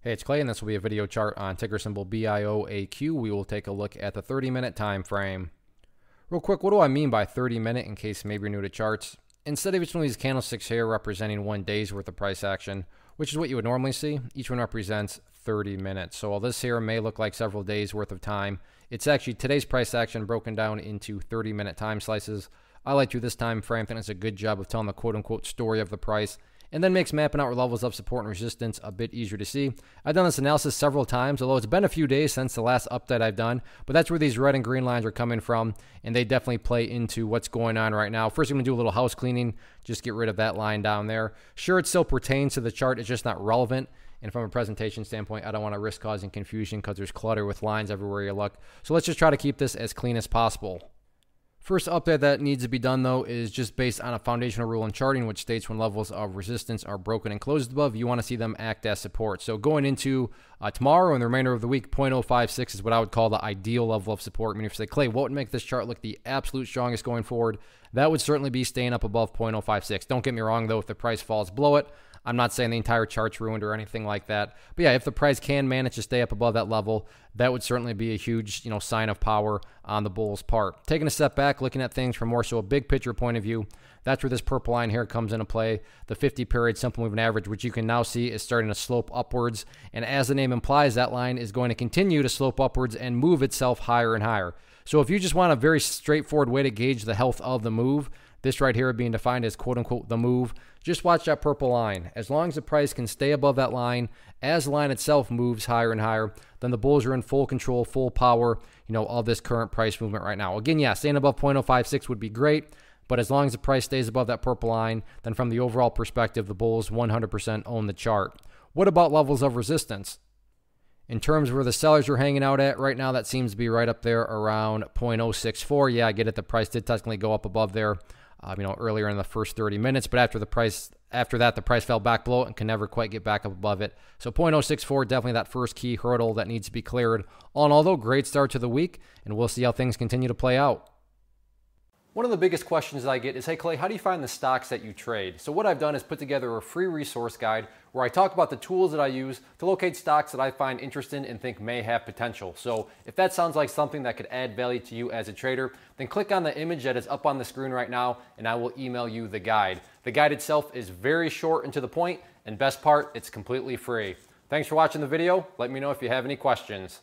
Hey, it's Clay, and this will be a video chart on ticker symbol BIOAQ. We will take a look at the 30-minute time frame. Real quick, what do I mean by 30-minute in case maybe you're new to charts? Instead of each one of these candlesticks here representing 1 day's worth of price action, which is what you would normally see, each one represents 30 minutes. So while this here may look like several days worth of time, it's actually today's price action broken down into 30-minute time slices. I like to do this time frame. I think it's a good job of telling the quote-unquote story of the price, and then makes mapping out levels of support and resistance a bit easier to see. I've done this analysis several times, although it's been a few days since the last update I've done, but that's where these red and green lines are coming from, and they definitely play into what's going on right now. First, I'm going to do a little house cleaning, just get rid of that line down there. Sure, it still pertains to the chart, it's just not relevant, and from a presentation standpoint, I don't want to risk causing confusion because there's clutter with lines everywhere you look. So let's just try to keep this as clean as possible. First update that needs to be done, though, is just based on a foundational rule in charting, which states when levels of resistance are broken and closed above, you want to see them act as support. So going into tomorrow and the remainder of the week, 0.056 is what I would call the ideal level of support. I mean, if you say, Clay, what would make this chart look the absolute strongest going forward? That would certainly be staying up above 0.056. Don't get me wrong, though, if the price falls below it, I'm not saying the entire chart's ruined or anything like that. But yeah, if the price can manage to stay up above that level, that would certainly be a huge, sign of power on the bull's part. Taking a step back, looking at things from more so a big picture point of view, that's where this purple line here comes into play, the 50-period simple moving average, which you can now see is starting to slope upwards. And as the name implies, that line is going to continue to slope upwards and move itself higher and higher. So if you just want a very straightforward way to gauge the health of the move, this right here being defined as quote-unquote the move, just watch that purple line. As long as the price can stay above that line, as the line itself moves higher and higher, then the bulls are in full control, full power, of this current price movement right now. Again, yeah, staying above 0.056 would be great, but as long as the price stays above that purple line, then from the overall perspective, the bulls 100% own the chart. What about levels of resistance? In terms of where the sellers are hanging out at right now, that seems to be right up there around 0.064. Yeah, I get it. The price did technically go up above there, earlier in the first 30 minutes, but after that, the price fell back below it and can never quite get back up above it. So 0.064, definitely that first key hurdle that needs to be cleared. All in all, though, great start to the week, and we'll see how things continue to play out. One of the biggest questions that I get is, hey Clay, how do you find the stocks that you trade? So what I've done is put together a free resource guide where I talk about the tools that I use to locate stocks that I find interesting and think may have potential. So if that sounds like something that could add value to you as a trader, then click on the image that is up on the screen right now and I will email you the guide. The guide itself is very short and to the point, and best part, it's completely free. Thanks for watching the video. Let me know if you have any questions.